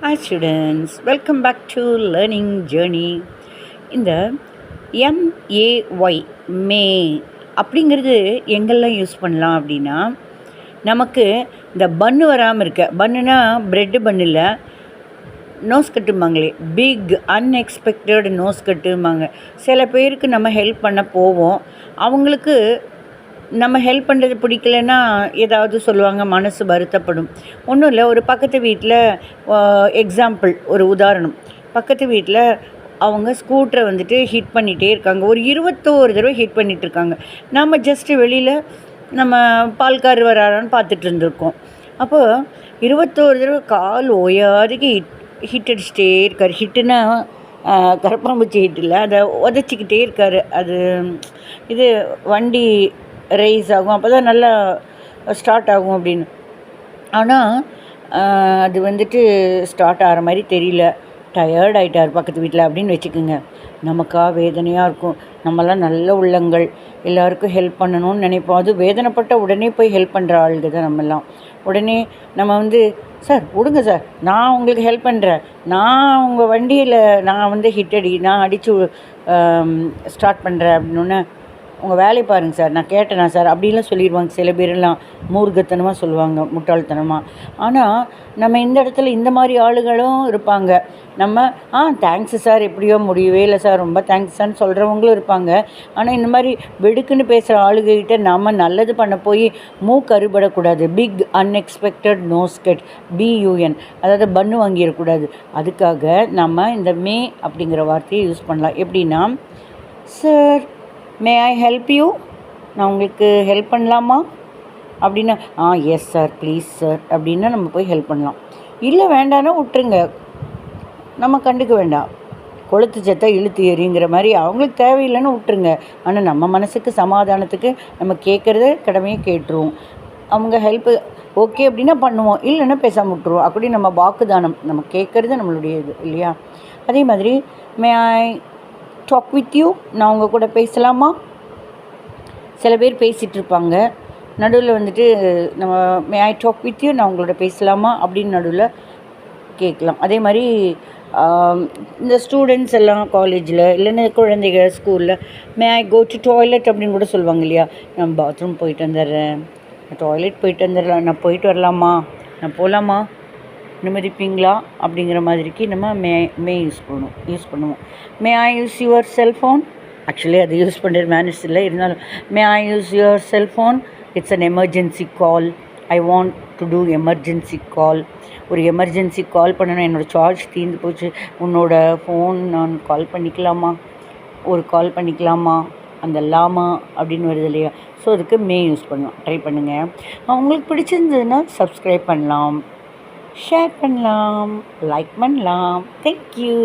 Hi students, welcome back to Learning Journey. இந்த MAY மே அப்படிங்கிறது எங்கெல்லாம் யூஸ் பண்ணலாம் அப்படின்னா, நமக்கு இந்த பன்னு வராமல் இருக்க, பன்னுனா ப்ரெட்டு பன்னு இல்லை, நோஸ் கட்டும்பாங்களே, பிக் அன்எக்ஸ்பெக்டட் நோஸ் கட்டும்பாங்க. சில பேருக்கு நம்ம ஹெல்ப் பண்ண போவோம், அவங்களுக்கு நம்ம ஹெல்ப் பண்ணுறது பிடிக்கலன்னா ஏதாவது சொல்லுவாங்க, மனசு வருத்தப்படும். ஒன்றும் இல்லை, ஒரு பக்கத்து வீட்டில் எக்ஸாம்பிள், ஒரு உதாரணம், பக்கத்து வீட்டில் அவங்க ஸ்கூட்டரை வந்துட்டு ஹிட் பண்ணிகிட்டே இருக்காங்க. ஒரு 21 தடவை ஹிட் பண்ணிகிட்ருக்காங்க. நம்ம ஜஸ்ட்டு வெளியில் நம்ம பால்கார் வராரான்னு பார்த்துட்டு இருந்திருக்கோம். அப்போது 21 தடவை கால் ஓயாதுக்கு ஹிட் அடிச்சுட்டே இருக்கார். ஹிட்டுன்னா கரப்பாம்பூச்சி ஹிட் இல்லை, அதை உதச்சிக்கிட்டே இருக்கார். அது இது வண்டி ரைஸ் ஆகும், அப்போ தான் நல்லா ஸ்டார்ட் ஆகும் அப்படின்னு. ஆனால் அது வந்துட்டு ஸ்டார்ட் ஆகிற மாதிரி தெரியல. டயர்ட் ஆகிட்டார் பக்கத்து வீட்டில் அப்படின்னு வச்சுக்கோங்க. நமக்கா வேதனையாக இருக்கும். நம்மலாம் நல்ல உள்ளங்கள், எல்லாருக்கும் ஹெல்ப் பண்ணணும்னு நினைப்போம். அது வேதனைப்பட்ட உடனே போய் ஹெல்ப் பண்ணுற ஆளுங்க தான் நம்மலாம். உடனே நம்ம வந்து, சார் விடுங்க சார், நான் உங்களுக்கு ஹெல்ப் பண்ணுறேன், நான் உங்கள் வண்டியில் நான் வந்து நான் அடித்து ஸ்டார்ட் பண்ணுறேன் அப்படின்னு, உங்கள் வேலையை பாருங்கள் சார், நான் கேட்டேனா சார் அப்படின்லாம் சொல்லிடுவாங்க. சில பேரெல்லாம் மூர்க்கத்தனமாக சொல்லுவாங்க, முட்டாள்தனமாக. ஆனால் நம்ம இந்த இடத்துல இந்த மாதிரி ஆளுகளும் இருப்பாங்க. நம்ம தேங்க்ஸு சார், எப்படியோ முடியவே இல்லை சார், ரொம்ப தேங்க்ஸ் சார்னு சொல்கிறவங்களும் இருப்பாங்க. ஆனால் இந்த மாதிரி வெடுக்குன்னு பேசுகிற ஆளுகிட்ட நம்ம நல்லது பண்ண போய் மூக்கறுபடக்கூடாது. பிக் அன்எக்ஸ்பெக்டட் நோஸ்கட், BUN, அதாவது பன்னு வாங்கிடக்கூடாது. அதுக்காக நம்ம இந்த மே அப்படிங்கிற வார்த்தையை யூஸ் பண்ணலாம். எப்படின்னா, sir May I help you, நான் உங்களுக்கு ஹெல்ப் பண்ணலாமா அப்படின்னா, எஸ் சார், ப்ளீஸ் சார் அப்படின்னா நம்ம போய் ஹெல்ப் பண்ணலாம். இல்லை வேண்டான்னா விட்டுருங்க, நம்ம கண்டுக்க வேண்டாம். கொளுத்து சத்தா இழுத்து எறிங்கிற மாதிரி அவங்களுக்கு தேவையில்லைன்னு விட்டுருங்க. ஆனால் நம்ம மனசுக்கு சமாதானத்துக்கு நம்ம கேட்குறத கடமையை கேட்டுருவோம். அவங்க ஹெல்ப்பு ஓகே அப்படின்னா பண்ணுவோம், இல்லைன்னா பேசாமல் விட்டுருவோம். அப்படி நம்ம வாக்குதானம், நம்ம கேட்குறது நம்மளுடைய இது இல்லையா. அதே மாதிரி மே ஐ டாக் வித் யூ, நான் உங்கள் கூட பேசலாமா. சில பேர் பேசிகிட்டு இருப்பாங்க, நடுவில் வந்துட்டு நம்ம மே ஐ டாக் வித் யூ, நான் உங்களோட பேசலாமா அப்படின்னு நடுவில் கேட்கலாம். அதே மாதிரி இந்த ஸ்டூடெண்ட்ஸ் எல்லாம் காலேஜில், இல்லைன்னா குழந்தைகள் ஸ்கூலில் மே ஐ கோ டு டாய்லெட் அப்படின்னு கூட சொல்லுவாங்க இல்லையா. நான் பாத்ரூம் போயிட்டு வந்துடுறேன், நான் டாய்லெட் போயிட்டு வந்துடுறேன், நான் போயிட்டு வரலாமா, நான் போகலாமா, அனுமதிப்பீங்களா அப்படிங்கிற மாதிரிக்கு நம்ம மே யூஸ் பண்ணுவோம். May I use your cellphone, actually அது யூஸ் பண்ணுற மேனர்ஸ் இல்லை, இருந்தாலும் may I use your cellphone, it's an emergency call, I want to do emergency call. ஒரு எமர்ஜென்சி கால் பண்ணணும், என்னோடய சார்ஜ் தீர்ந்து போச்சு, உன்னோட ஃபோன் நான் கால் பண்ணிக்கலாமா, ஒரு கால் பண்ணிக்கலாமா, அந்த லாமா அப்படின்னு வருது இல்லையா. ஸோ அதுக்கு மே யூஸ் பண்ணலாம். ட்ரை பண்ணுங்கள். உங்களுக்கு பிடிச்சிருந்ததுன்னா சப்ஸ்கிரைப் பண்ணலாம், ஷேர் பண்ணலாம், லைக் பண்ணலாம். தேங்க்யூ.